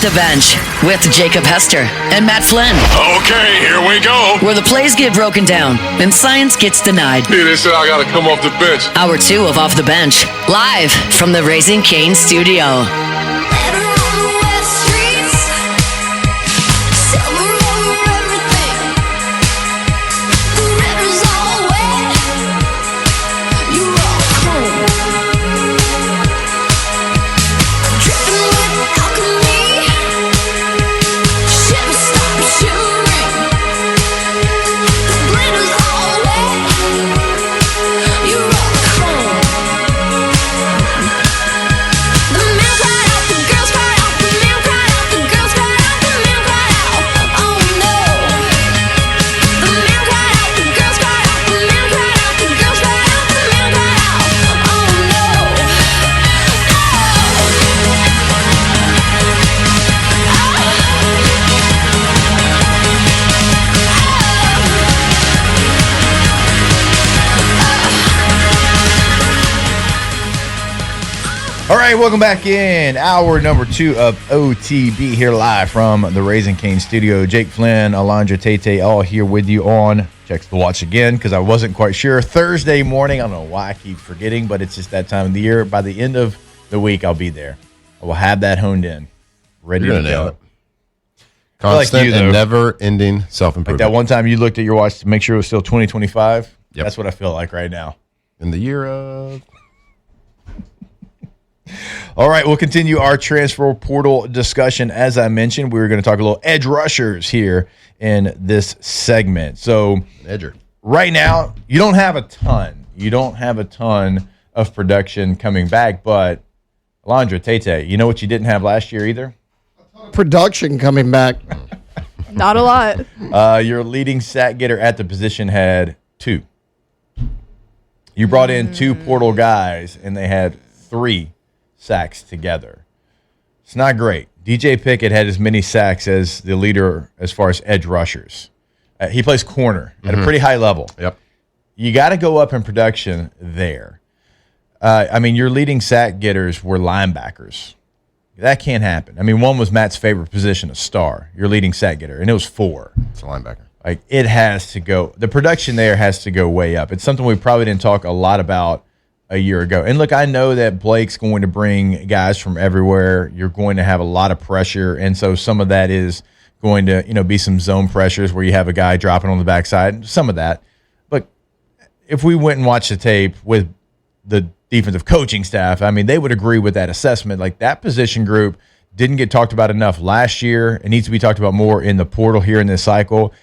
Off the Bench with Jacob Hester and Matt Flynn. Okay, here we go. Where the plays get broken down and science gets denied. Yeah, they said I got to come off the bench. Hour 2 of Off the Bench, live from the Raising Cane studio. All right, welcome back in. Hour number 2 of OTB here live from the Raising Cane studio. Jake Flynn, Alondra Tate, all here with you on Checks the Watch again because I wasn't quite sure. Thursday morning, I don't know why I keep forgetting, but it's just that time of the year. By the end of the week, I'll be there. I will have that honed in, ready to go. Constant and never-ending self-improvement. Like that one time you looked at your watch to make sure it was still 2025? Yep. That's what I feel like right now. In the year of... All right, we'll continue our transfer portal discussion. As I mentioned, we were going to talk a little edge rushers here in this segment. So right now, you don't have a ton. You don't have a ton of production coming back, but Alondra Tate, you know what you didn't have last year either? Production coming back. Not a lot. Your leading sack getter at the position had 2. You brought in 2 portal guys, and they had 3 sacks together. It's not great. DJ Pickett had as many sacks as the leader as far as edge rushers. He plays corner at a pretty high level. Yep. You got to go up in production there. I mean, your leading sack getters were linebackers. That can't happen. I mean, one was Matt's favorite position, a star, your leading sack getter, and it was 4. It's a linebacker. Like, it has to go. The production there has to go way up. It's something we probably didn't talk a lot about a year ago. And look, I know that Blake's going to bring guys from everywhere. You're going to have a lot of pressure, and so some of that is going to, be some zone pressures where you have a guy dropping on the backside. Some of that. But if we went and watched the tape with the defensive coaching staff, I mean, they would agree with that assessment. Like, that position group didn't get talked about enough last year. It needs to be talked about more in the portal here in this cycle.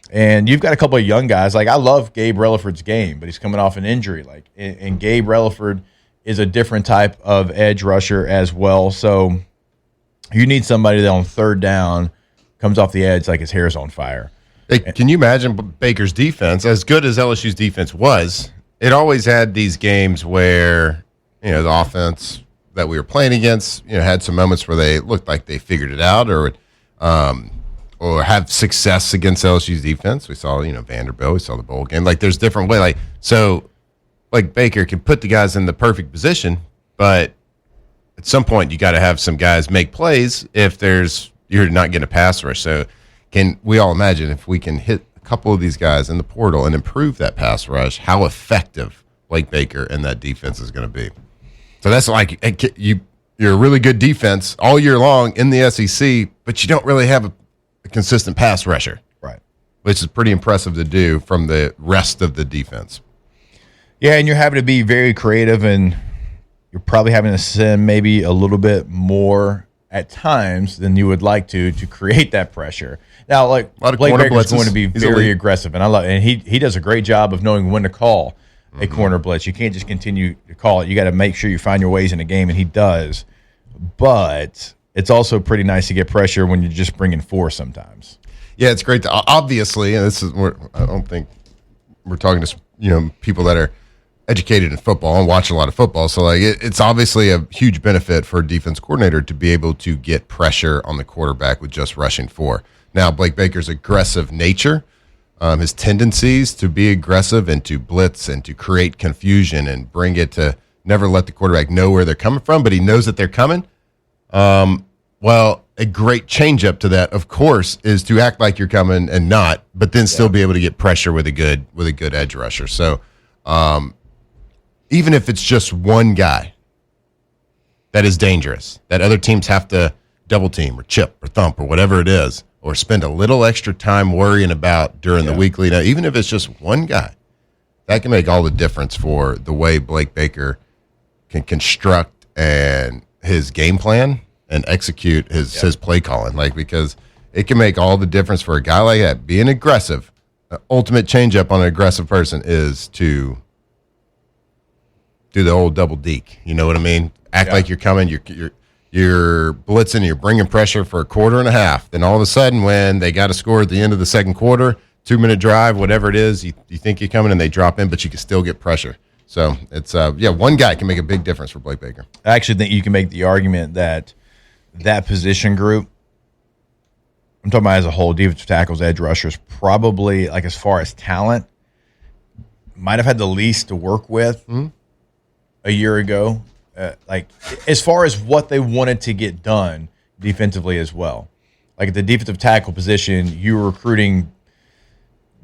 And you've got a couple of young guys. Like, I love Gabe Relaford's game, but he's coming off an injury. And Gabe Relaford is a different type of edge rusher as well. So you need somebody that on third down comes off the edge like his hair's on fire. Hey, can you imagine Baker's defense? As good as LSU's defense was, it always had these games where, the offense that we were playing against, had some moments where they looked like they figured it out or have success against LSU's defense. We saw, Vanderbilt. We saw the bowl game. Like, there's different ways. Like Baker can put the guys in the perfect position, but at some point you got to have some guys make plays if you're not getting a pass rush. So can we all imagine if we can hit a couple of these guys in the portal and improve that pass rush, how effective Blake Baker and that defense is going to be? So that's like you're a really good defense all year long in the SEC, but you don't really have a consistent pass rusher, right? Which is pretty impressive to do from the rest of the defense. Yeah, and you're having to be very creative, and you're probably having to send maybe a little bit more at times than you would like to create that pressure. Now, like, Blake Baker's going to be very aggressive, and he does a great job of knowing when to call a corner blitz. You can't just continue to call it. You got to make sure you find your ways in a game, and he does. But it's also pretty nice to get pressure when you're just bringing 4 sometimes. Yeah, it's great. Obviously, and I don't think we're talking to people that are educated in football and watch a lot of football. So it's obviously a huge benefit for a defense coordinator to be able to get pressure on the quarterback with just rushing 4. Now, Blake Baker's aggressive nature, his tendencies to be aggressive and to blitz and to create confusion and bring it to never let the quarterback know where they're coming from, but he knows that they're coming. Well, a great changeup to that, of course, is to act like you're coming and not, but then still be able to get pressure with a good edge rusher. So even if it's just one guy that is dangerous, that other teams have to double team or chip or thump or whatever it is, or spend a little extra time worrying about during the week lead, even if it's just one guy, that can make all the difference for the way Blake Baker can construct and his game plan and execute his play calling, because it can make all the difference for a guy like that. Being aggressive, the ultimate changeup on an aggressive person is to do the old double deke. You know what I mean? Act like you're coming, you're blitzing, you're bringing pressure for a quarter and a half. Then all of a sudden, when they got a score at the end of the second quarter, 2-minute drive, whatever it is, you think you're coming and they drop in, but you can still get pressure. So it's one guy can make a big difference for Blake Baker. I actually think you can make the argument that position group, I'm talking about as a whole, defensive tackles, edge rushers, probably, as far as talent, might have had the least to work with a year ago. As far as what they wanted to get done defensively as well. At the defensive tackle position, you were recruiting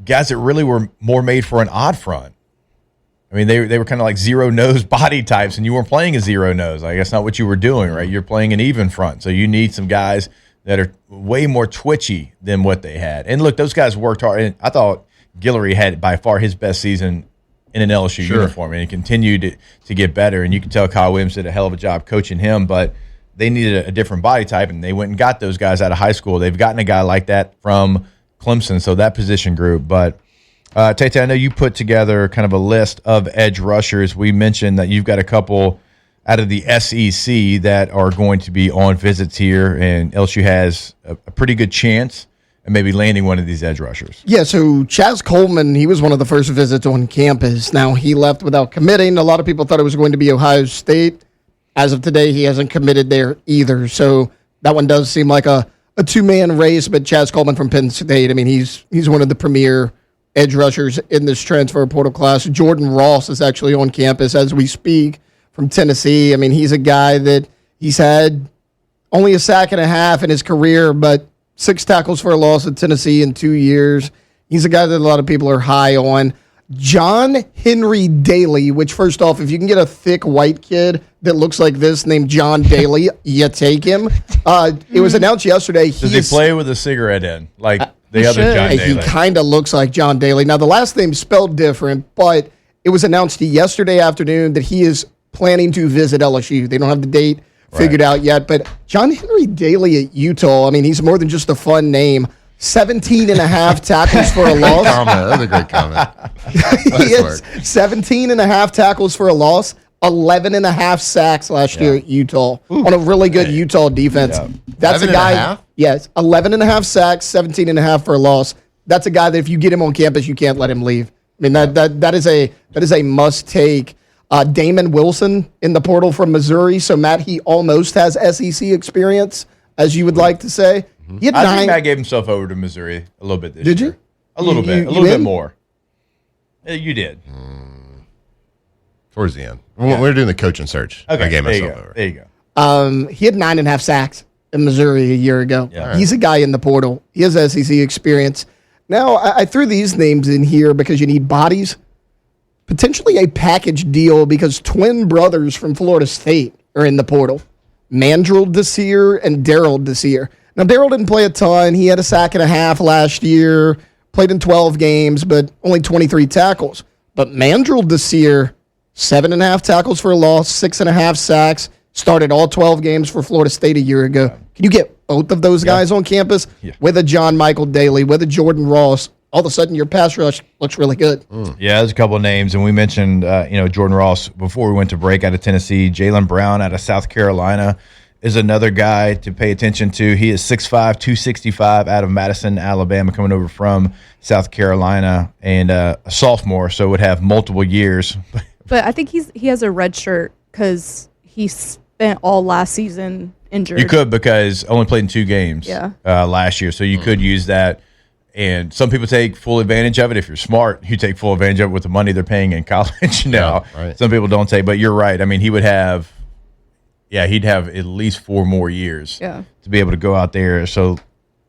guys that really were more made for an odd front. I mean, they were kind of like zero-nose body types, and you weren't playing a zero-nose. That's not what you were doing, right? You're playing an even front. So you need some guys that are way more twitchy than what they had. And, look, those guys worked hard. And I thought Guillory had by far his best season in an LSU uniform, and he continued to get better. And you can tell Kyle Williams did a hell of a job coaching him, but they needed a different body type, and they went and got those guys out of high school. They've gotten a guy like that from Clemson, so that position group. But Tate, I know you put together kind of a list of edge rushers. We mentioned that you've got a couple out of the SEC that are going to be on visits here, and LSU has a pretty good chance of maybe landing one of these edge rushers. Yeah, so Chaz Coleman, he was one of the first visits on campus. Now, he left without committing. A lot of people thought it was going to be Ohio State. As of today, he hasn't committed there either. So that one does seem like a two-man race, but Chaz Coleman from Penn State, I mean, he's one of the premier edge rushers in this transfer portal class. Jordan Ross is actually on campus as we speak from Tennessee. I mean, he's a guy that he's had only a sack and a half in his career, but 6 tackles for a loss at Tennessee in 2 years. He's a guy that a lot of people are high on. John Henry Daly, which first off, if you can get a thick white kid that looks like this named John Daly, you take him. It was announced yesterday. Does he play with a cigarette in, like the other John Daly? He kind of looks like John Daly. Now, the last name's spelled different, but it was announced yesterday afternoon that he is planning to visit LSU. They don't have the date figured out yet, but John Henry Daly at Utah, I mean, he's more than just a fun name. 17 and a half tackles for a loss. That's a great comment. He is 17 and a half tackles for a loss, 11 and a half sacks last year at Utah on a really good Utah defense. Yeah. That's a guy. Yes, 11 and a half sacks, 17 and a half for a loss. That's a guy that if you get him on campus, you can't let him leave. I mean, that is a must take. Damon Wilson in the portal from Missouri. So, Matt, he almost has SEC experience, as you would like to say. He had I think Matt gave himself over to Missouri a little bit this year. Did you? A little bit. A little bit more. You did. Towards the end. Yeah. We're doing the coaching search. Okay, I gave myself over. There you go. He had 9.5 sacks in Missouri a year ago. Yeah. He's a guy in the portal. He has SEC experience. Now, I threw these names in here because you need bodies. Potentially a package deal because twin brothers from Florida State are in the portal. Mandrell Desir and Daryl Desir. Now, Daryl didn't play a ton. He had a sack and a half last year, played in 12 games, but only 23 tackles. But Mandrell Desir, 7.5 tackles for a loss, 6.5 sacks, started all 12 games for Florida State a year ago. Can you get both of those guys on campus with a John Michael Daly, with a Jordan Ross? All of a sudden, your pass rush looks really good. Yeah, there's a couple of names, and we mentioned Jordan Ross before we went to break out of Tennessee. Jalen Brown out of South Carolina is another guy to pay attention to. He is 6'5", 265 out of Madison, Alabama, coming over from South Carolina, and a sophomore, so would have multiple years. But I think he has a red shirt because he spent all last season injured. You could, because only played in 2 games last year, so you could use that. And some people take full advantage of it. If you're smart, you take full advantage of it with the money they're paying in college now. Yeah, right. Some people don't take, but you're right. I mean, he would have Yeah, he'd have at least 4 more years Yeah. to be able to go out there. So,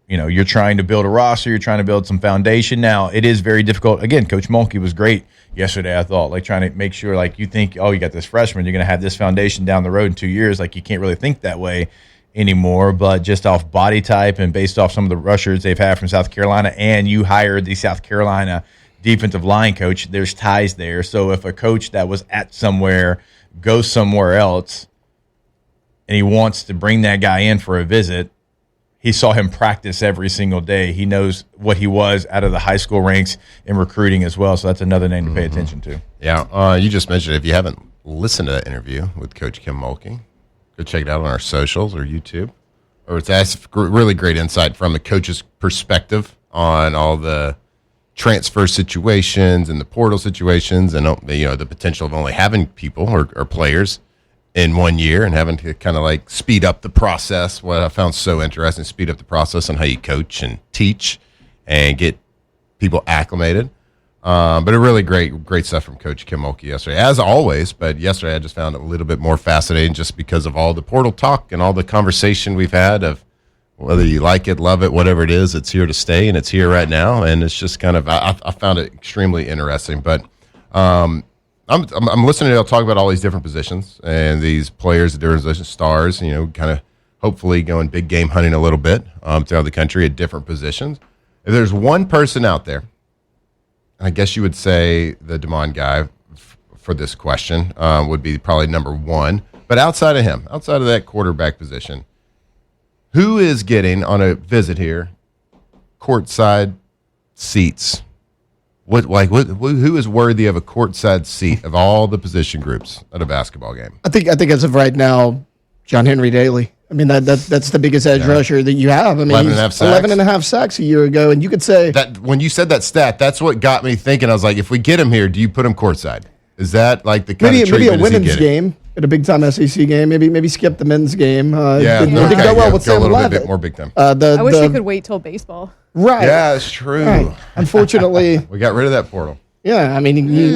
you're trying to build a roster. You're trying to build some foundation. Now, it is very difficult. Again, Coach Mulkey was great yesterday, I thought, like trying to make sure, like you think, you got this freshman, you're going to have this foundation down the road in 2 years. Like you can't really think that way anymore. But just off body type and based off some of the rushers they've had from South Carolina, and you hired the South Carolina defensive line coach, there's ties there. So if a coach that was at somewhere goes somewhere else and he wants to bring that guy in for a visit, he saw him practice every single day. He knows what he was out of the high school ranks in recruiting as well. So that's another name to pay attention to. Yeah. You just mentioned, if you haven't listened to that interview with Coach Kim Mulkey, go check it out on our socials or YouTube. Or it's really great insight from the coach's perspective on all the transfer situations and the portal situations, and the potential of only having people or players in 1 year and having to kind of like speed up the process. What I found so interesting, speed up the process on how you coach and teach and get people acclimated. But a really great stuff from Coach Kim Mulkey yesterday, as always. But yesterday I just found it a little bit more fascinating just because of all the portal talk and all the conversation we've had of whether you like it, love it, whatever it is, it's here to stay, and it's here right now. And it's just kind of, I found it extremely interesting. But I'm listening to y'all talk about all these different positions and these players, the different positions, stars, kind of hopefully going big game hunting a little bit throughout the country at different positions. If there's one person out there, I guess you would say the DeMond guy for this question would be probably number one. But outside of him, outside of that quarterback position, who is getting on a visit here courtside seats? Who is worthy of a courtside seat of all the position groups at a basketball game? I think as of right now, John Henry Daly. I mean, that's the biggest edge rusher that you have. I mean, 11 and a half sacks a year ago, and you could say that when you said that stat, that's what got me thinking. I was like, if we get him here, do you put him courtside? Is that like the kind of treatment maybe a women's game at a big time SEC game? Maybe skip the men's game. Didn't go well with Sam Levitt. More big time. I wish we could wait till baseball. Right. Yeah, it's true. Right. Unfortunately, we got rid of that portal. Yeah, I mean, you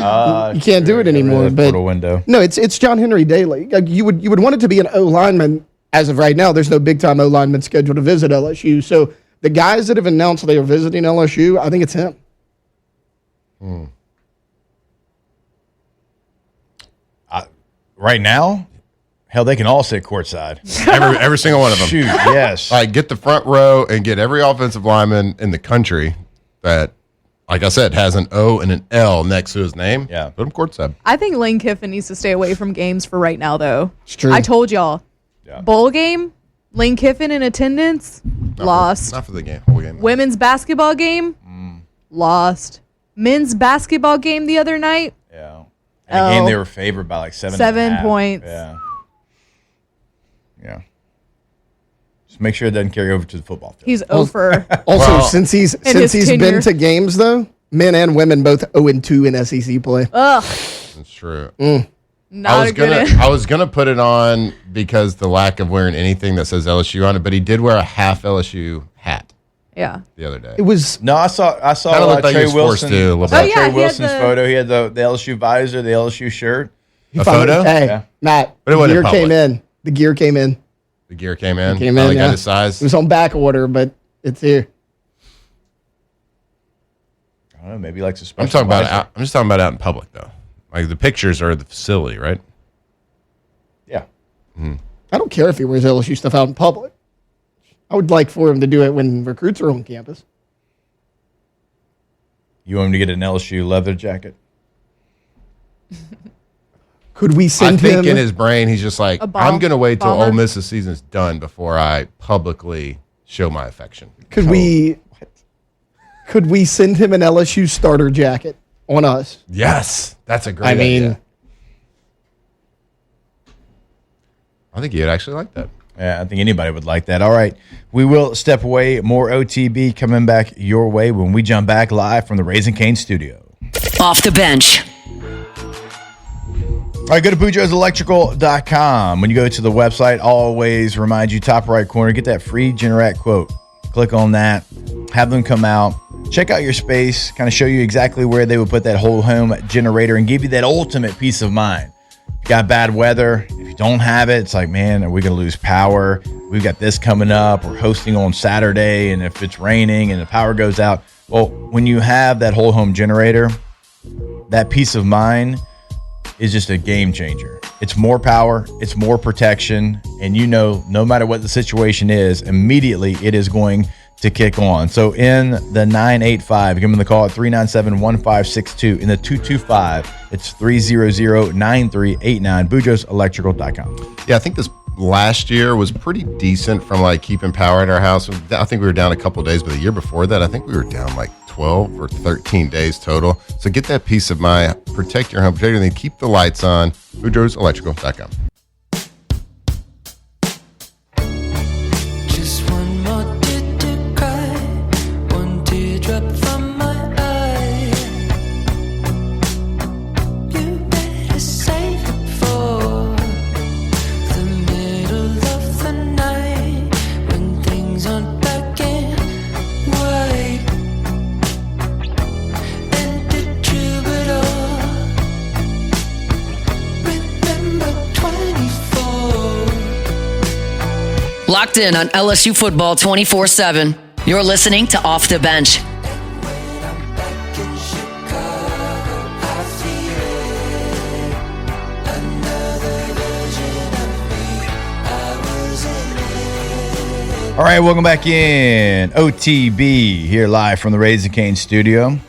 can't do it anymore. But portal window. No, it's John Henry Daly. You would want it to be an O lineman. As of right now, there's no big time O lineman scheduled to visit LSU. So the guys that have announced they are visiting LSU, I think it's him. Right now, hell, they can all sit courtside. Every single one of them. Shoot, yes. Like, get the front row and get every offensive lineman in the country that, like I said, has an O and an L next to his name. Yeah. Put him courtside. I think Lane Kiffin needs to stay away from games for right now, though. It's true. I told y'all. Yeah. Bowl game, Lane Kiffin in attendance, lost. Not for the game. Whole game. Women's basketball game, lost. Men's basketball game the other night, Yeah. And the game they were favored by like 7 points. Yeah. Yeah. Just make sure it doesn't carry over to the football field. He's over. Also, since he's his been tenure. to games though, men and women both 0-2 in SEC play. Ugh, That's true. not a good. I was gonna put it on because the lack of wearing anything that says LSU on it, but he did wear a half LSU hat Yeah. the other day. It was No, I saw Kinda looked like he Trey was forced Wilson. to a little I saw bit. Oh, yeah, Trey he had Wilson's the- photo. He had the LSU visor, the LSU shirt. he A finally- photo? Hey, Yeah. Matt, But it the wasn't gear public. came in. The gear came in. The gear came in. Came Finally in. got Yeah. his size. It was on back order, but it's here. I don't know, maybe he likes a special I'm talking about. visor. I'm just talking about out in public though. Like the pictures are the facility, right? Yeah. I don't care if he wears LSU stuff out in public. I would like for him to do it when recruits are on campus. You want him to get an LSU leather jacket? Could we I send think him? in his brain he's just like, A bomb- I'm gonna wait till bomber? Ole Miss's season's done before I publicly show my affection. Could we send him an LSU starter jacket on us? Yes, that's a great I mean, idea. I think he'd actually like that. Yeah, I think anybody would like that. All right. We will step away. More OTB coming back your way when we jump back live from the Raising Cane studio. Off the bench. All right, go to BoujoseElectrical.com. When you go to the website, always remind you, top right corner, get that free Generac quote. Click on that. Have them come out. Check out your space, kind of show you exactly where they would put that whole home generator and give you that ultimate peace of mind. If you got bad weather, if you don't have it, it's like, man, are we going to lose power? We've got this coming up. We're hosting on Saturday, and if it's raining and the power goes out. Well, when you have that whole home generator, that peace of mind is just a game changer. It's more power, it's more protection, and no matter what the situation is, immediately it is going to kick on. So in the 985, give them the call at 397-1562. In the 225, it's 300-9389. BujosElectrical.com. Yeah, I think this last year was pretty decent from like keeping power at our house. I think we were down a couple of days, but the year before that, I think we were down like 12 or 13 days total. So get that peace of mind, protect your home, protect everything, keep the lights on. BujosElectrical.com. Just one more tear to cry, one teardrop from my eye. You better save it for the middle of the night when things aren't black and white. And the troubadour, remember 24. Locked in on LSU football 24/7. You're listening to Off the Bench. All right, welcome back in. OTB here live from the Raising Cane studio.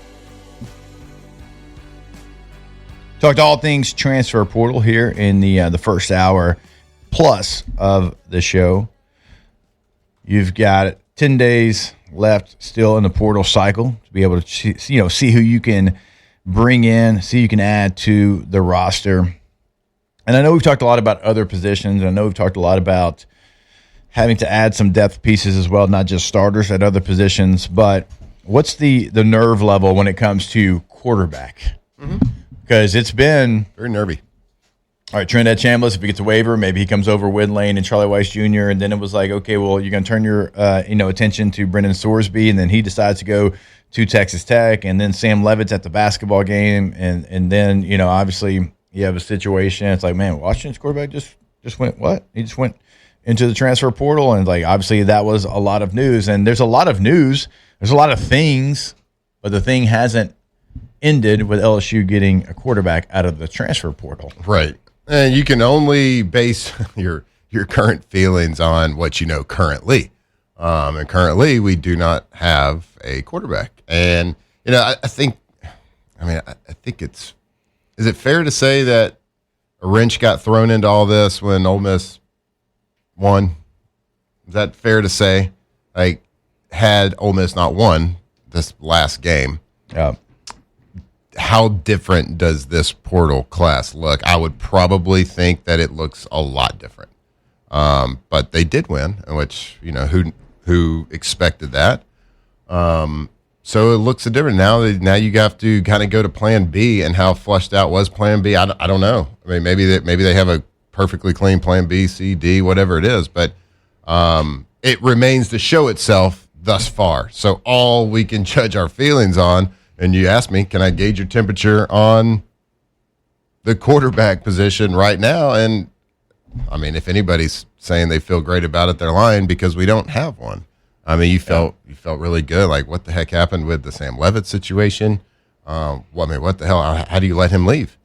Talked all things transfer portal here in the first hour plus of the show. You've got 10 days left still in the portal cycle to be able to see who you can bring in, see who you can add to the roster. And I know we've talked a lot about other positions. I know we've talked a lot about having to add some depth pieces as well, not just starters at other positions. But what's the nerve level when it comes to quarterback? Because it's been Very nervy. all right, Trinidad Chambliss, if he gets a waiver, maybe he comes over Win Lane and Charlie Weiss Jr., and then it was like, okay, well, you're going to turn your attention to Brendan Sorsby, and then he decides to go to Texas Tech, and then Sam Levitt's at the basketball game, and then, obviously you have a situation, it's like, man, Washington's quarterback just went what? He just went into the transfer portal, and like obviously that was a lot of news, and there's a lot of news, there's a lot of things, but the thing hasn't ended with LSU getting a quarterback out of the transfer portal. Right. And you can only base your current feelings on what you know currently. And currently, we do not have a quarterback. And, I think is it fair to say that a wrench got thrown into all this when Ole Miss won? Is that fair to say? Like, had Ole Miss not won this last game, how different does this portal class look? I would probably think that it looks a lot different. But they did win, which, who expected that? So it looks different. Now you have to kind of go to plan B, and how flushed out was plan B? I don't know. I mean, maybe they have a perfectly clean plan B, C, D, whatever it is, but it remains to show itself thus far. So all we can judge our feelings on. And you asked me, can I gauge your temperature on the quarterback position right now? And, I mean, if anybody's saying they feel great about it, they're lying, because we don't have one. I mean, you felt really good. Like, what the heck happened with the Sam Levitt situation? What the hell? How do you let him leave?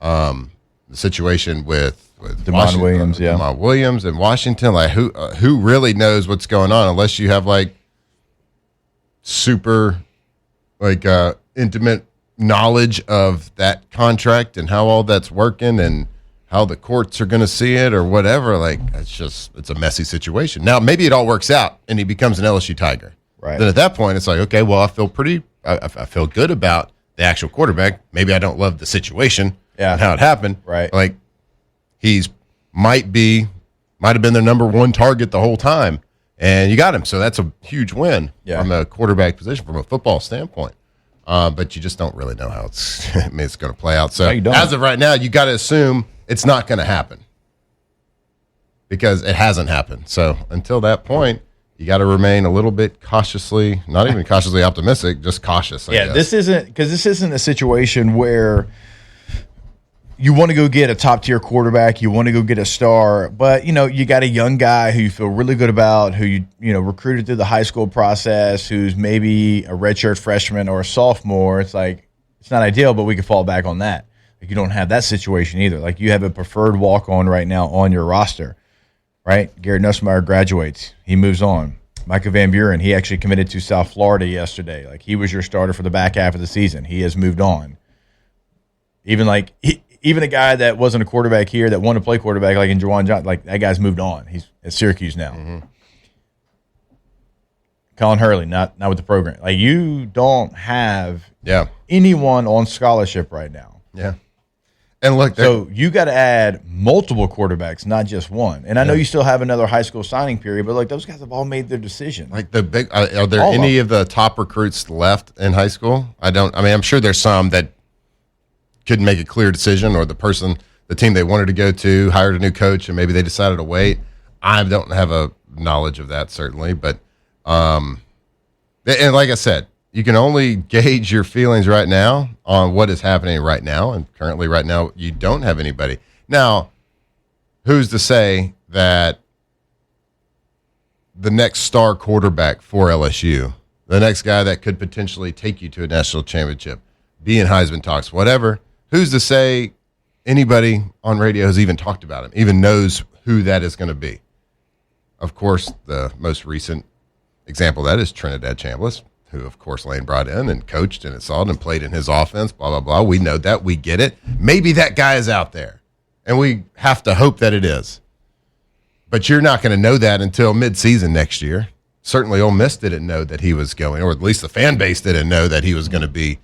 The situation with Damon Williams, Damon Williams in Washington. Like, who really knows what's going on, unless you have, like, super intimate knowledge of that contract and how all that's working and how the courts are going to see it or whatever. Like, it's a messy situation. Now, maybe it all works out and he becomes an LSU Tiger. Right. Then at that point, it's like, okay, well, I feel good about the actual quarterback. Maybe I don't love the situation and how it happened. Right. Like, might have been their number one target the whole time. And you got him, so that's a huge win from a quarterback position, from a football standpoint. But you just don't really know how it's going to play out. So as of right now, you got to assume it's not going to happen, because it hasn't happened. So until that point, you got to remain a little bit cautiously, not even cautiously optimistic, just cautious. I guess. This isn't a situation where you want to go get a top-tier quarterback, you want to go get a star, but, you got a young guy who you feel really good about, who you recruited through the high school process, who's maybe a redshirt freshman or a sophomore. It's like, it's not ideal, but we could fall back on that. Like, you don't have that situation either. Like, you have a preferred walk-on right now on your roster, right? Garrett Nussmeier graduates. He moves on. Micah Van Buren, he actually committed to South Florida yesterday. Like, he was your starter for the back half of the season. He has moved on. Even a guy that wasn't a quarterback here that wanted to play quarterback, like in Juwan Johnson, like that guy's moved on. He's at Syracuse now. Mm-hmm. Colin Hurley, not with the program. Like, you don't have anyone on scholarship right now. Yeah. And look, so you got to add multiple quarterbacks, not just one. And I know you still have another high school signing period, but like those guys have all made their decision. Like are there any of the top recruits left in high school? I'm sure there's some that couldn't make a clear decision, or the team they wanted to go to hired a new coach and maybe they decided to wait. I don't have a knowledge of that, certainly. But, and like I said, you can only gauge your feelings right now on what is happening right now. And currently right now, you don't have anybody. Now, who's to say that the next star quarterback for LSU, the next guy that could potentially take you to a national championship, be in Heisman talks, whatever, who's to say anybody on radio has even talked about him, even knows who that is going to be? Of course, the most recent example of that is Trinidad Chambliss, who, of course, Lane brought in and coached and installed and played in his offense, blah, blah, blah. We know that. We get it. Maybe that guy is out there, and we have to hope that it is. But you're not going to know that until midseason next year. Certainly Ole Miss didn't know that he was going, or at least the fan base didn't know that he was going to be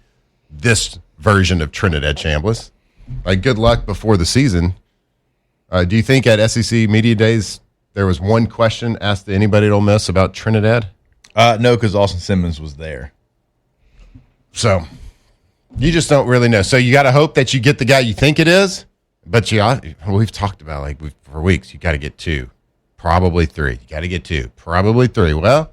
this version of Trinidad Chambliss. Like, good luck before the season. Do you think at SEC Media Days there was one question asked to anybody at Ole Miss about Trinidad? No, because Austin Simmons was there. So you just don't really know. So you got to hope that you get the guy you think it is. But we've talked about for weeks. You got to get 2, probably 3. You got to get 2, probably 3. Well,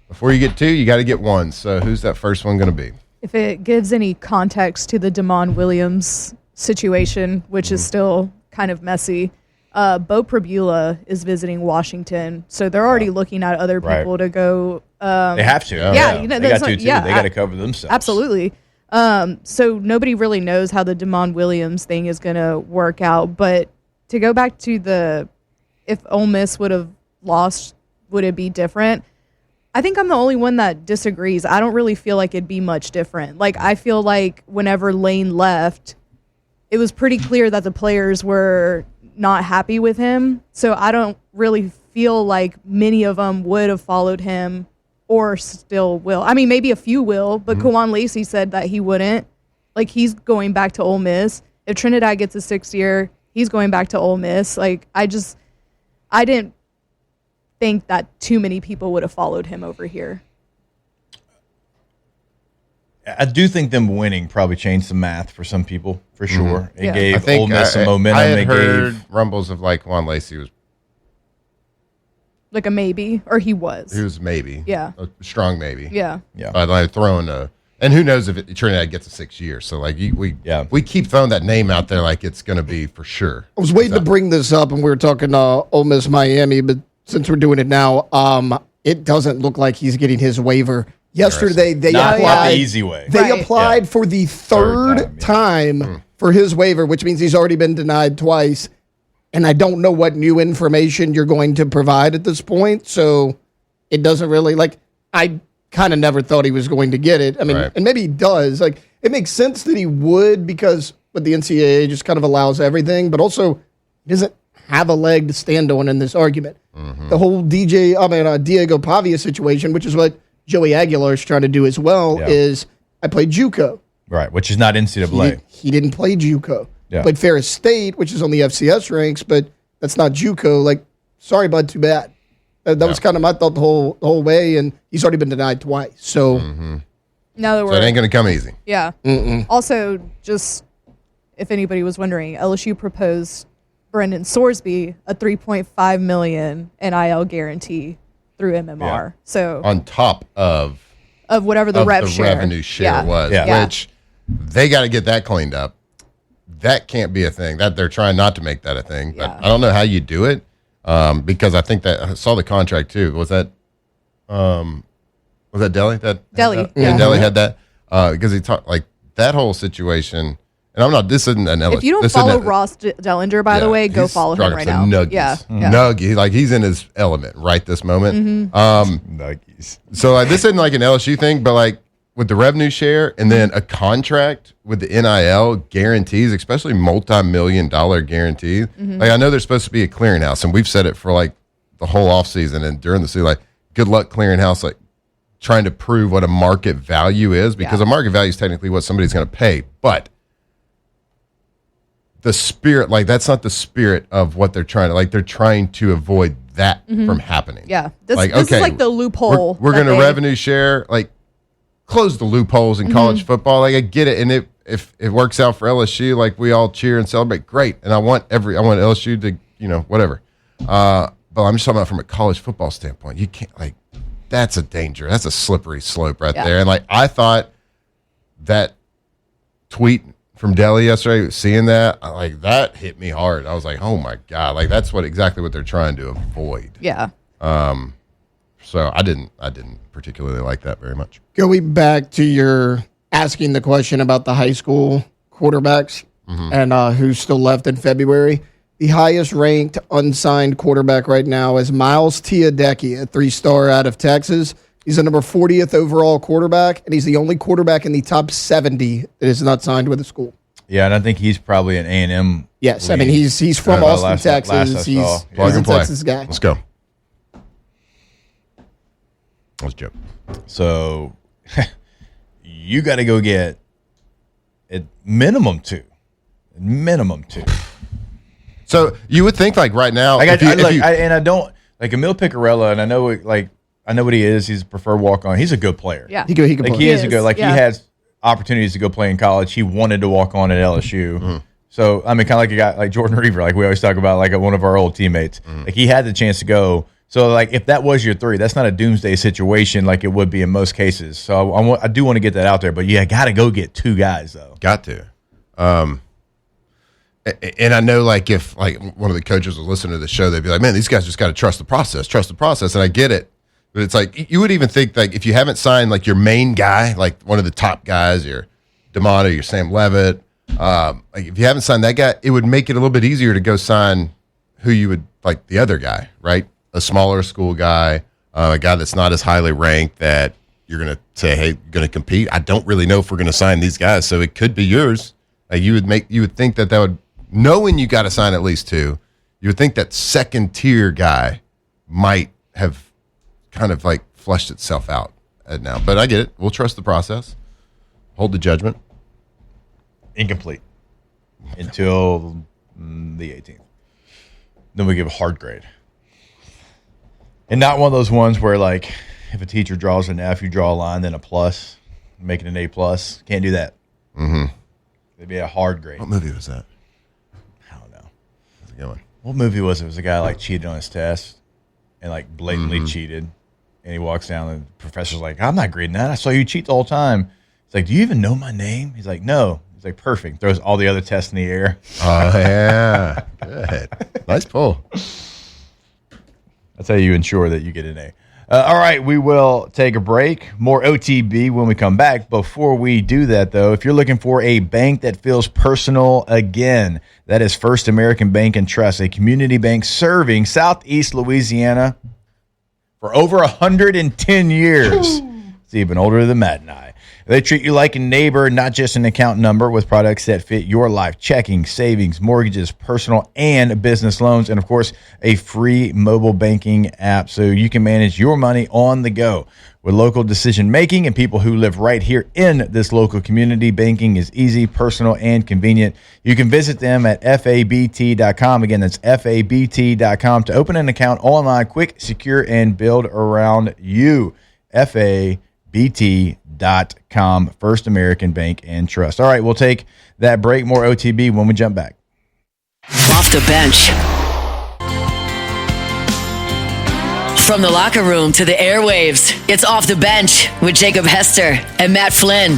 before you get 2, you got to get 1. So who's that first one going to be? If it gives any context to the Damon Williams situation, which is still kind of messy, Bo Prabula is visiting Washington, so they're already looking at other people to go. They have to. They got to, too. They got to cover themselves. Absolutely. So nobody really knows how the Damon Williams thing is going to work out. But to go back to if Ole Miss would have lost, would it be different? I think I'm the only one that disagrees. I don't really feel like it'd be much different. Like, I feel like whenever Lane left, it was pretty clear that the players were not happy with him. So I don't really feel like many of them would have followed him or still will. I mean, maybe a few will, but Kawan Lacey said that he wouldn't. Like, he's going back to Ole Miss. If Trinidad gets a 6th year, he's going back to Ole Miss. Like, I didn't think that too many people would have followed him over here. I do think them winning probably changed the math for some people, for sure. It gave Ole Ole Miss some momentum. I had heard rumbles of Juan Lacey was like a maybe, or he was. He was maybe. Yeah. A strong maybe. Yeah. But like throwing and who knows if Trinidad gets a 6 year. So like we keep throwing that name out there like it's going to be for sure. I was waiting to bring this up, and we were talking Ole Miss Miami, but since we're doing it now, it doesn't look like he's getting his waiver. Yesterday, they applied the easy way. They applied for the third time for his waiver, which means he's already been denied twice. And I don't know what new information you're going to provide at this point. So it doesn't really, I kind of never thought he was going to get it. I mean, and maybe he does. Like, it makes sense that he would, because what the NCAA just kind of allows everything, but also he doesn't have a leg to stand on in this argument. The whole Diego Pavia situation, which is what Joey Aguilar is trying to do as well, is I played JUCO. Right, which is not NCAA. He didn't play JUCO. Yeah. Played Ferris State, which is on the FCS ranks, but that's not JUCO. Like, sorry, bud, too bad. That was kind of my thought the whole way, and he's already been denied twice. So, now that it ain't going to come easy. Yeah. Also, just if anybody was wondering, LSU proposed Brendan Sorsby a $3.5 million NIL guarantee through MMR. Yeah. So on top of whatever the revenue share was, which they got to get that cleaned up. that can't be a thing. That they're trying not to make that a thing. But Yeah. I don't know how you do it because I think that I saw the contract too. Was that Delhi? Delhi, Yeah, Delhi had that because he talked like that whole situation. And I'm not. This isn't an. If you don't follow Ross Dellinger, by the way, go follow him right now. Nuggies. Yeah. Nuggies. Like he's in his element right this moment. Nuggies. So like this isn't like an LSU thing, but like with the revenue share and then a contract with the NIL guarantees, especially multi-million-dollar guarantees. Like I know there's supposed to be a clearinghouse, and we've said it for like the whole offseason and during the season. Like good luck clearinghouse, like trying to prove what a market value is because a market value is technically what somebody's going to pay, but the spirit, like that's not the spirit of what they're trying to, like they're trying to avoid that from happening. Yeah. This is like the loophole. We're going to revenue share, like close the loopholes in college football. Like I get it. And if it works out for LSU, like we all cheer and celebrate, great. And I want LSU to, whatever. But I'm just talking about from a college football standpoint. You can't like, that's a danger. That's a slippery slope right there. And like, I thought that tweet from Delhi yesterday, seeing that, like that hit me hard. I was like, oh my God, like that's exactly what they're trying to avoid. Yeah. So I didn't particularly like that very much. Going back to your asking the question about the high school quarterbacks and who's still left in February, the highest ranked unsigned quarterback right now is Miles Teodecki, a 3-star out of Texas. He's the number 40th overall quarterback, and he's the only quarterback in the top 70 that is not signed with a school. Yeah, and I think he's probably an A&M. Yes, I mean he's from Austin, Texas. He's Plug a and play. Texas guy. Let's go. Let's joke. So you got to go get at minimum two. So you would think like right now, Like I don't like Emil Picarella, and I know what he is. He's a preferred walk-on. He's a good player. Yeah. He could Like play. he is a good. Like yeah. he has opportunities to go play in college. He wanted to walk on at LSU. So I mean, kind of like a guy like Jordan Reaver, like we always talk about, like one of our old teammates. Like he had the chance to go. So like if that was your three, that's not a doomsday situation like it would be in most cases. So I do want to get that out there. But yeah, got to go get two guys though. Got to. And I know, like, if like one of the coaches was listening to the show, they'd be like, "Man, these guys just got to trust the process." And I get it, but it's like you would even think like if you haven't signed like your main guy, like one of the top guys, your D'Amato, your Sam Levitt, like if you haven't signed that guy, it would make it a little bit easier to go sign who you would like the other guy, right? A smaller school guy, a guy that's not as highly ranked that you're gonna say, "Hey, going to compete." I don't really know if we're going to sign these guys, so it could be yours. Like you would think that would. Knowing you got to sign at least two, you would think that second tier guy might have kind of like flushed itself out now. But I get it. We'll trust the process. Hold the judgment. Incomplete until the 18th. Then we give a hard grade. And not one of those ones where like if a teacher draws an F, you draw a line, then a plus, make it an A plus. Can't do that. It'd be a hard grade. What movie was that? I don't know. How's it going? What movie was it? It was a guy like cheated on his test and like blatantly cheated. And he walks down and the professor's like, "I'm not grading that. I saw you cheat the whole time." It's like, "Do you even know my name?" He's like, "No." He's like, "Perfect." Throws all the other tests in the air. Oh, yeah. Good. Nice pull. That's how you ensure that you get an A. All right, we will take a break. More OTB when we come back. Before we do that, though, if you're looking for a bank that feels personal again, that is First American Bank and Trust, a community bank serving Southeast Louisiana for over 110 years. It's even older than Matt and I. They treat you like a neighbor, not just an account number, with products that fit your life: checking, savings, mortgages, personal and business loans, and of course, a free mobile banking app so you can manage your money on the go. With local decision making and people who live right here in this local community, banking is easy, personal, and convenient. You can visit them at FABT.com. Again, that's FABT.com to open an account online, quick, secure, and build around you. FABT.com, First American Bank and Trust. All right, we'll take that break. More OTB when we jump back. Off the bench. From the locker room to the airwaves, it's Off the Bench with Jacob Hester and Matt Flynn.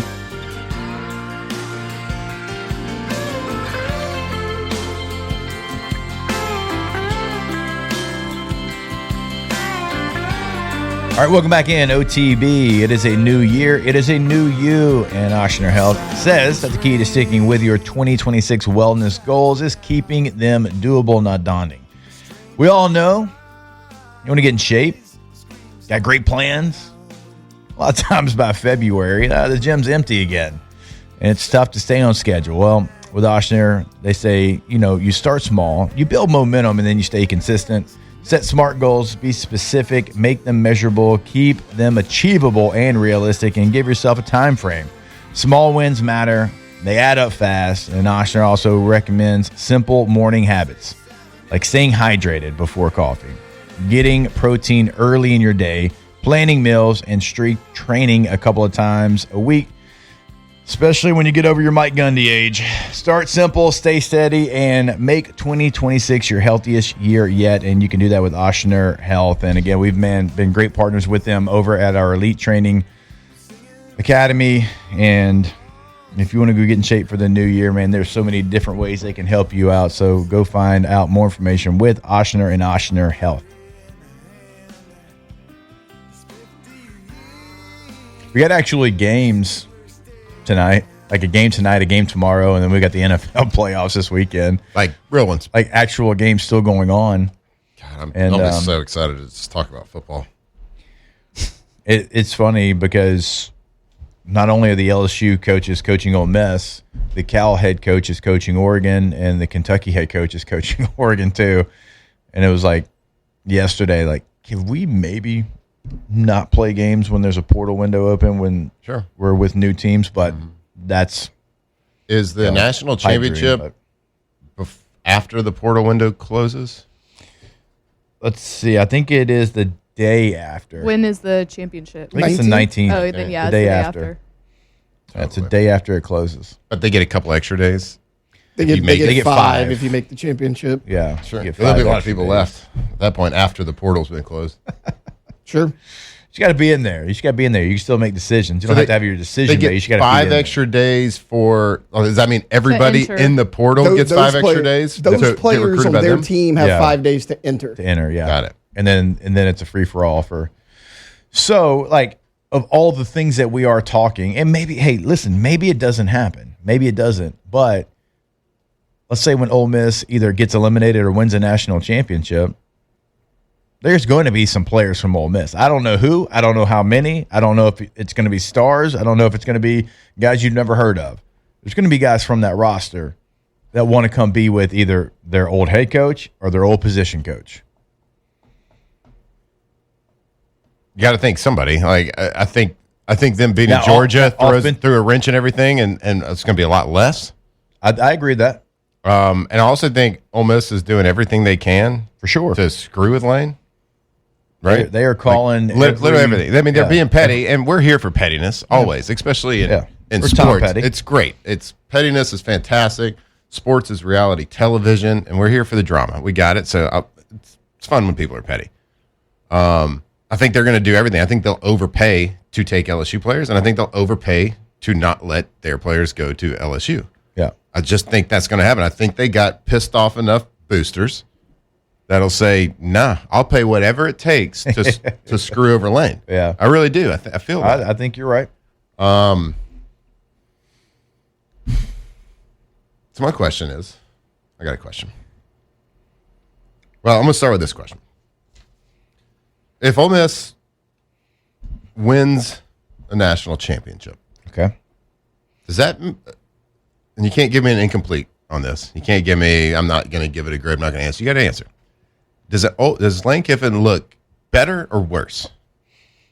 All right, welcome back in OTB. It is a new year. It is a new you. And Oshner Health says that the key to sticking with your 2026 wellness goals is keeping them doable, not daunting. We all know you want to get in shape, got great plans. A lot of times by February, the gym's empty again. And it's tough to stay on schedule. Well, with Oshner, they say, you start small, you build momentum, and then you stay consistent. Set smart goals, be specific, make them measurable, keep them achievable and realistic, and give yourself a time frame. Small wins matter. They add up fast. And Oshner also recommends simple morning habits, like staying hydrated before coffee, getting protein early in your day, planning meals, and strength training a couple of times a week, especially when you get over your Mike Gundy age. Start simple, stay steady, and make 2026 your healthiest year yet. And you can do that with Oshner Health. And again, we've been great partners with them over at our Elite Training Academy. And if you want to go get in shape for the new year, man, there's so many different ways they can help you out. So go find out more information with Oshner and Oshner Health. We got actually games tonight, like a game tonight, a game tomorrow, and then we got the NFL playoffs this weekend. Like real ones. Like actual games still going on. God, I'm always so excited to just talk about football. It's funny because not only are the LSU coaches coaching Ole Miss, the Cal head coach is coaching Oregon, and the Kentucky head coach is coaching Oregon too. And it was like yesterday, like, can we maybe not play games when there's a portal window open when we're with new teams? But that's is the national championship after the portal window closes. Let's see. I think it is the day after. When is the championship? I think it's the 19th. Oh, then yeah, the it's day after. That's the day after it closes. But they get a couple extra days. They get five if you make the championship. Yeah, sure. There'll be a lot of people left at that point after the portal's been closed. Sure. You got to be in there. You just got to be in there. You can still make decisions. You don't have to have your decision. They get 5 extra days for. Does that mean everybody in the portal gets 5 extra days? Those players on their team have 5 days to enter. Yeah, got it. And then it's a free for all for. So like of all the things that we are talking, and maybe maybe it doesn't happen. Maybe it doesn't. But let's say when Ole Miss either gets eliminated or wins a national championship, there's going to be some players from Ole Miss. I don't know who. I don't know how many. I don't know if it's going to be stars. I don't know if it's going to be guys you've never heard of. There's going to be guys from that roster that want to come be with either their old head coach or their old position coach. You got to think somebody. Like I think them beating Georgia threw a wrench in everything, and it's going to be a lot less. I agree with that. And I also think Ole Miss is doing everything they can for sure to screw with Lane. Right? They are calling literally everything. I mean, they're being petty, and we're here for pettiness always, especially in sports. It's great. Pettiness is fantastic. Sports is reality television, and we're here for the drama. We got it. So it's fun when people are petty. I think they're going to do everything. I think they'll overpay to take LSU players, and I think they'll overpay to not let their players go to LSU. Yeah. I just think that's going to happen. I think they got pissed off enough boosters that'll say, nah, I'll pay whatever it takes to screw over Lane. Yeah. I really do. I feel that. I think you're right. So my question is, I got a question. Well, I'm going to start with this question. If Ole Miss wins a national championship, okay, does that, and you can't give me an incomplete on this. You can't give me, I'm not going to give it a grade. I'm not going to answer. You got to answer. Does Lane Kiffin look better or worse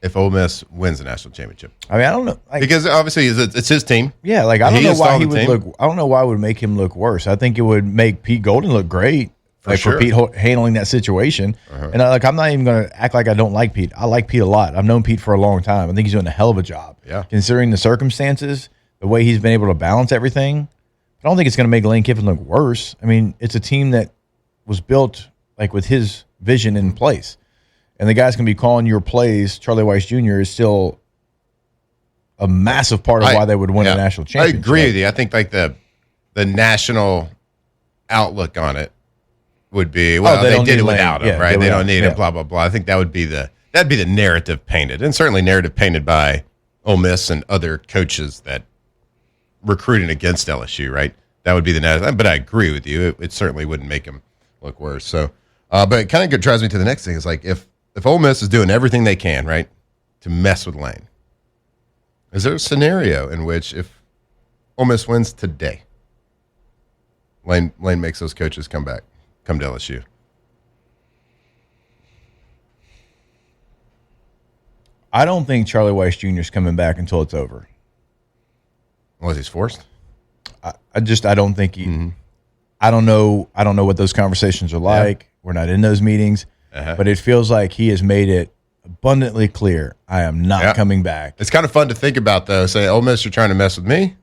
if Ole Miss wins the national championship? I mean, I don't know. Because obviously it's his team. Yeah, like I don't know why he would look. I don't know why it would make him look worse. I think it would make Pete Golden look great. For Pete handling that situation. And I'm not even going to act like I don't like Pete. I like Pete a lot. I've known Pete for a long time. I think he's doing a hell of a job. Yeah. Considering the circumstances, the way he's been able to balance everything, I don't think it's going to make Lane Kiffin look worse. I mean, it's a team that was built like with his vision in place. And the guy's going to be calling your plays. Charlie Weiss Jr. is still a massive part of why they would win a national championship. I agree with you. I think like the national outlook on it would be, well, they did it without him, right? They don't need him, blah, blah, blah. I think that would be that'd be the narrative painted, and certainly narrative painted by Ole Miss and other coaches that recruiting against LSU, right? That would be the narrative. But I agree with you. It certainly wouldn't make him look worse. So, but it kind of drives me to the next thing. Is like if Ole Miss is doing everything they can, right, to mess with Lane, is there a scenario in which if Ole Miss wins today, Lane makes those coaches come to LSU? I don't think Charlie Weiss Jr. is coming back until it's over. Was he's forced? I don't think he. I don't know what those conversations are like. Yeah. We're not in those meetings, but it feels like he has made it abundantly clear. I am not coming back. It's kind of fun to think about, though. Say, Ole Miss, you're trying to mess with me.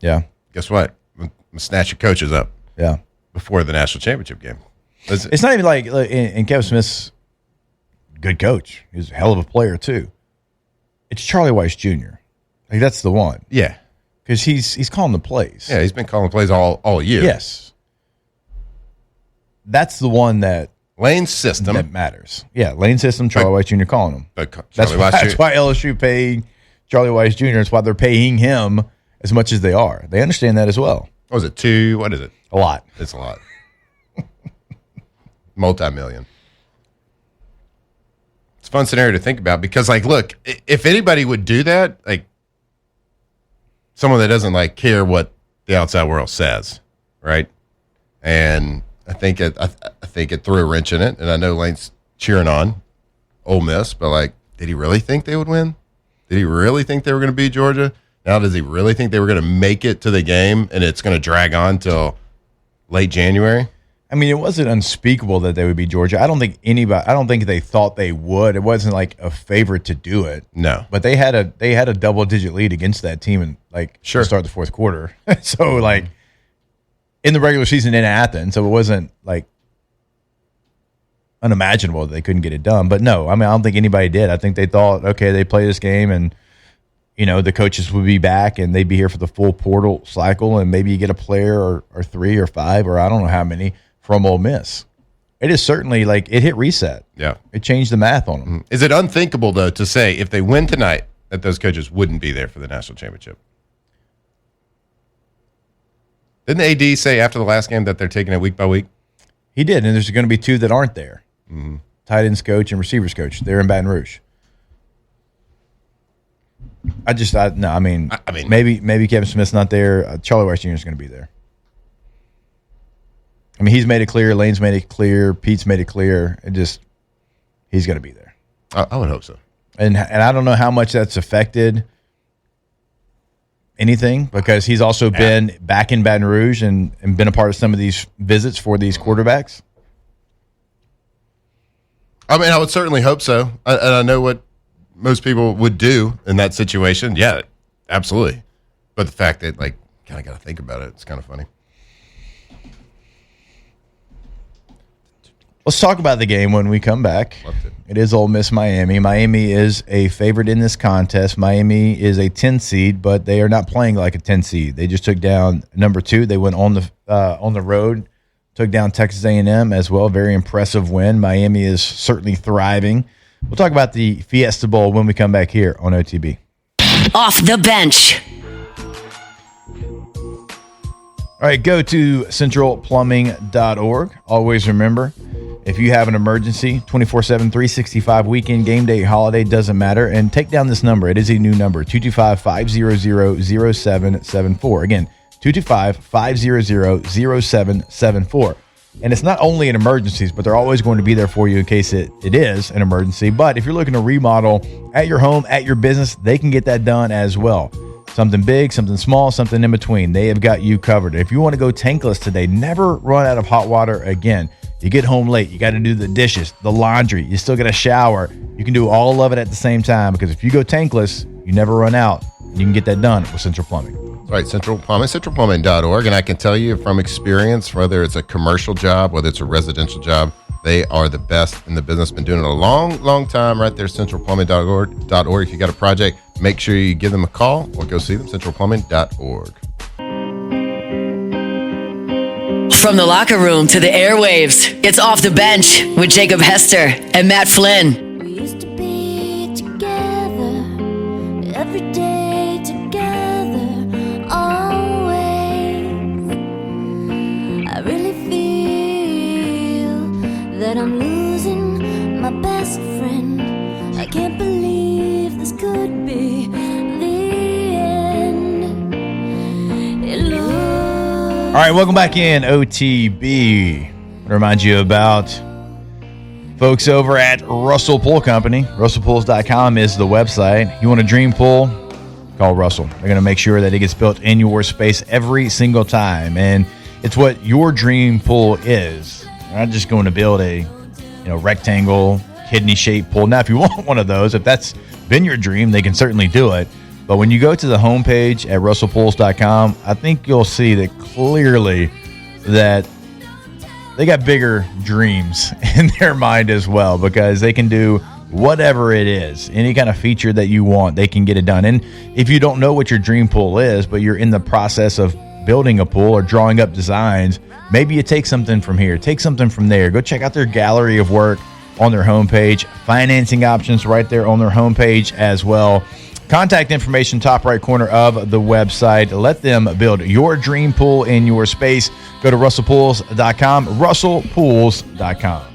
Yeah. Guess what? I'm gonna snatch your coaches up. Yeah. Before the national championship game. It's not even like and Kevin Smith's good coach. He's a hell of a player too. It's Charlie Weiss Jr. Like that's the one. Yeah. Because he's calling the plays. Yeah, he's been calling plays all year. Yes. That's the one that Lane's system that matters. Yeah, Lane's system, Charlie Weiss Jr. calling them. That's why LSU paid Charlie Weiss Jr. It's why they're paying him as much as they are. They understand that as well. What was it, 2? What is it? A lot. It's a lot. Multi-million. It's a fun scenario to think about because, like, look, if anybody would do that, like, someone that doesn't, like, care what the outside world says, right? And I think it threw a wrench in it, and I know Lane's cheering on Ole Miss, but, like, did he really think they would win? Did he really think they were going to beat Georgia? Now, does he really think they were going to make it to the game and it's going to drag on till late January? I mean, it wasn't unspeakable that they would beat Georgia. I don't think they thought they would. It wasn't like a favorite to do it. No, but they had a double-digit lead against that team and to start the fourth quarter. So like in the regular season in Athens, so it wasn't like unimaginable that they couldn't get it done. But no, I mean, I don't think anybody did. I think they thought, okay, they play this game and the coaches would be back and they'd be here for the full portal cycle and maybe you get a player or 3 or 5 or I don't know how many from Ole Miss. It is certainly like it hit reset. Yeah. It changed the math on them. Is it unthinkable, though, to say if they win tonight that those coaches wouldn't be there for the national championship? Didn't the AD say after the last game that they're taking it week by week? He did, and there's going to be 2 that aren't there. Tight ends coach and receivers coach. They're in Baton Rouge. Maybe Kevin Smith's not there. Charlie Weiss Jr. is going to be there. I mean, he's made it clear. Lane's made it clear. Pete's made it clear. He's going to be there. I would hope so. And I don't know how much that's affected anything because he's also been back in Baton Rouge and been a part of some of these visits for these quarterbacks. I mean, I would certainly hope so. And I know what most people would do in that situation. Yeah, absolutely. But the fact that, like, kind of got to think about it, it's kind of funny. Let's talk about the game when we come back. It is Ole Miss Miami. Miami is a favorite in this contest. Miami is a 10 seed, but they are not playing like a 10 seed. They just took down number 2. They went on the road, took down Texas A&M as well. Very impressive win. Miami is certainly thriving. We'll talk about the Fiesta Bowl when we come back here on OTB. Off the bench. All right, go to centralplumbing.org. Always remember, if you have an emergency, 24/7, 365 weekend, game day, holiday, doesn't matter. And take down this number. It is a new number, 225-500-0774. Again, 225-500-0774. And it's not only in emergencies, but they're always going to be there for you in case it is an emergency. But if you're looking to remodel at your home, at your business, they can get that done as well. Something big, something small, something in between. They have got you covered. If you want to go tankless today, never run out of hot water again. You get home late, you got to do the dishes, the laundry, you still got to shower. You can do all of it at the same time because if you go tankless, you never run out. You can get that done with Central Plumbing. That's right, Central Plumbing, centralplumbing.org. And I can tell you from experience, whether it's a commercial job, whether it's a residential job, they are the best in the business. Been doing it a long, long time right there, centralplumbing.org. If you got a project, make sure you give them a call or go see them, centralplumbing.org. From the locker room to the airwaves, it's Off the Bench with Jacob Hester and Matt Flynn. We used to be every day together, always. I really feel that I'm losing my best friend. I can't believe this could be the end. All right, welcome back in OTB. I remind you about folks over at Russell Pool Company. RussellPools.com is the website. You want a dream pool? Call Russell. They're going to make sure that it gets built in your space every single time. And it's what your dream pool is. You're not just going to build a rectangle, kidney-shaped pool. Now, if you want one of those, if that's been your dream, they can certainly do it. But when you go to the homepage at RussellPools.com, I think you'll see that clearly that they got bigger dreams in their mind as well, because they can do whatever it is. Any kind of feature that you want, they can get it done. And if you don't know what your dream pool is, but you're in the process of building a pool or drawing up designs, maybe you take something from here, take something from there. Go check out their gallery of work on their homepage. Financing options right there on their homepage as well. Contact information, top right corner of the website. Let them build your dream pool in your space. Go to RussellPools.com, RussellPools.com. All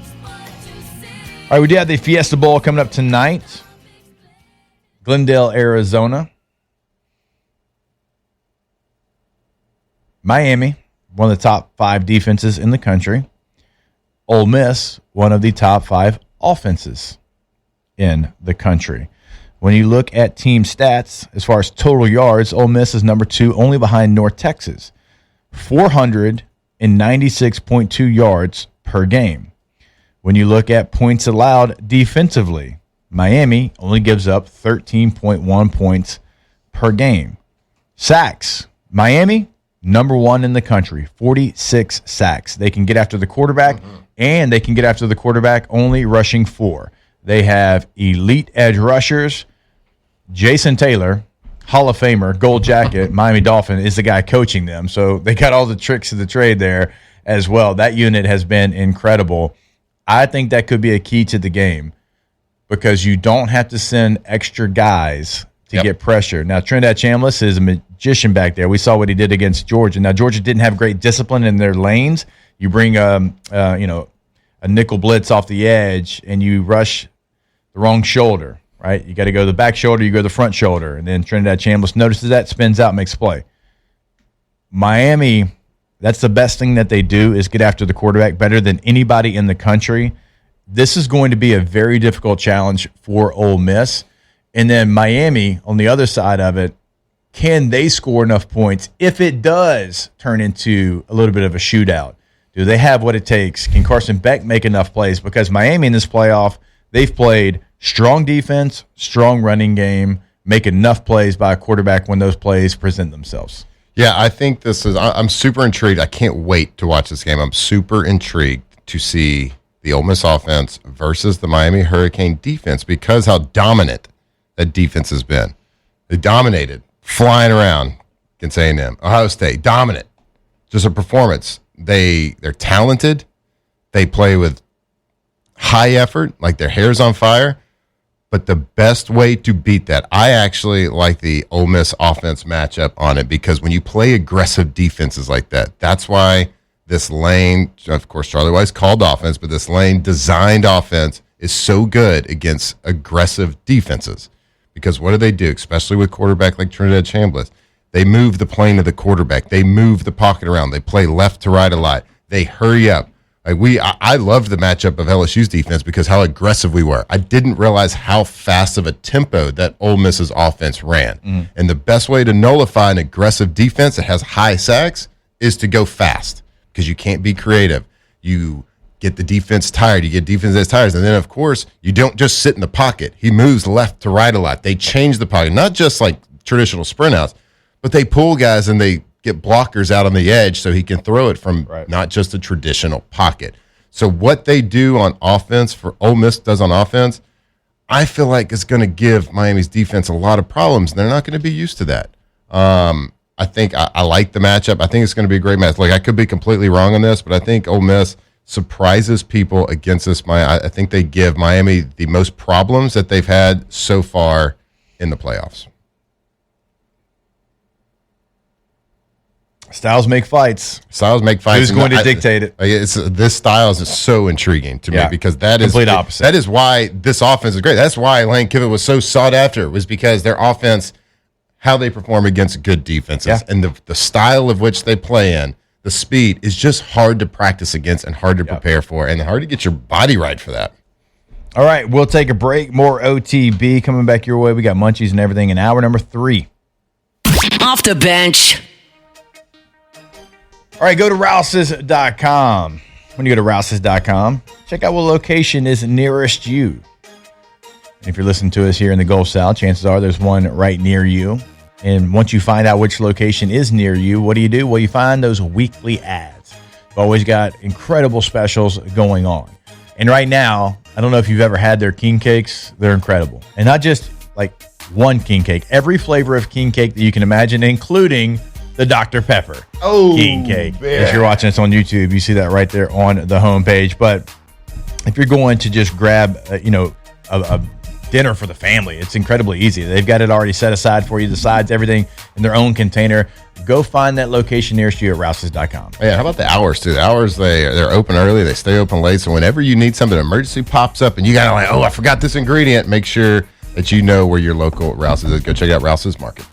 right, we do have the Fiesta Bowl coming up tonight. Glendale, Arizona. Miami, one of the top 5 defenses in the country. Ole Miss, one of the top 5 offenses in the country. When you look at team stats, as far as total yards, Ole Miss is number 2, only behind North Texas. 496.2 yards per game. When you look at points allowed defensively, Miami only gives up 13.1 points per game. Sacks, Miami, number 1 in the country, 46 sacks. They can get after the quarterback, and they can get after the quarterback only rushing 4. They have elite edge rushers. Jason Taylor, Hall of Famer, gold jacket, Miami Dolphin, is the guy coaching them. So they got all the tricks of the trade there as well. That unit has been incredible. I think that could be a key to the game because you don't have to send extra guys to get pressure. Now, Trinidad Chambliss is a magician back there. We saw what he did against Georgia. Now, Georgia didn't have great discipline in their lanes. You bring a nickel blitz off the edge and you rush the wrong shoulder. Right, you got to go to the back shoulder, you go to the front shoulder, and then Trinidad Chambliss notices that, spins out, makes a play. Miami, that's the best thing that they do is get after the quarterback better than anybody in the country. This is going to be a very difficult challenge for Ole Miss. And then Miami, on the other side of it, can they score enough points if it does turn into a little bit of a shootout? Do they have what it takes? Can Carson Beck make enough plays? Because Miami in this playoff, they've played strong defense, strong running game, make enough plays by a quarterback when those plays present themselves. Yeah, I think this is – I'm super intrigued. I can't wait to watch this game. I'm super intrigued to see the Ole Miss offense versus the Miami Hurricane defense because how dominant that defense has been. They dominated, flying around against A&M. Ohio State, dominant. Just a performance. They're talented. They play with high effort, like their hair's on fire. But the best way to beat that, I actually like the Ole Miss offense matchup on it because when you play aggressive defenses like that, that's why this lane, of course, Charlie Weiss called offense, but this lane designed offense is so good against aggressive defenses. Because what do? Especially with quarterback like Trinidad Chambliss. They move the plane of the quarterback. They move the pocket around. They play left to right a lot. They hurry up. I loved the matchup of LSU's defense because how aggressive we were. I didn't realize how fast of a tempo that Ole Miss's offense ran. And the best way to nullify an aggressive defense that has high sacks is to go fast because you can't be creative. You get the defense tired. You get defense that's tired. And then, of course, you don't just sit in the pocket. He moves left to right a lot. They change the pocket, not just like traditional sprint outs, but they pull guys and they get blockers out on the edge so he can throw it from not just a traditional pocket. So what they do on offense for Ole Miss does on offense, I feel like it's going to give Miami's defense a lot of problems. And they're not going to be used to that. I think I like the matchup. I think it's going to be a great match. Like I could be completely wrong on this, but I think Ole Miss surprises people against this. I think they give Miami the most problems that they've had so far in the playoffs. Styles make fights. Styles make fights. Who's going to dictate it? This Styles is so intriguing to me because that is complete opposite. That is why this offense is great. That's why Lane Kiffin was so sought after. Was because their offense, how they perform against good defenses, and the style of which they play in, the speed is just hard to practice against and hard to prepare for, and hard to get your body right for that. All right, we'll take a break. More OTB coming back your way. We got munchies and everything in hour number 3. Off the bench. All right, go to Rouses.com. When you go to Rouses.com, check out what location is nearest you. And if you're listening to us here in the Gulf South, chances are there's one right near you. And once you find out which location is near you, what do? Well, you find those weekly ads. We've always got incredible specials going on. And right now, I don't know if you've ever had their king cakes. They're incredible. And not just like one king cake. Every flavor of king cake that you can imagine, including the Dr. Pepper king cake. Man. If you're watching us on YouTube, you see that right there on the homepage. But if you're going to just grab, a dinner for the family, it's incredibly easy. They've got it already set aside for you, the sides, everything in their own container. Go find that location nearest you at Rouses.com. Yeah, how about the hours, too? The hours, they're open early. They stay open late. So whenever you need something, an emergency pops up, and you got to I forgot this ingredient, make sure that you know where your local Rouses is. Go check out Rouses Market.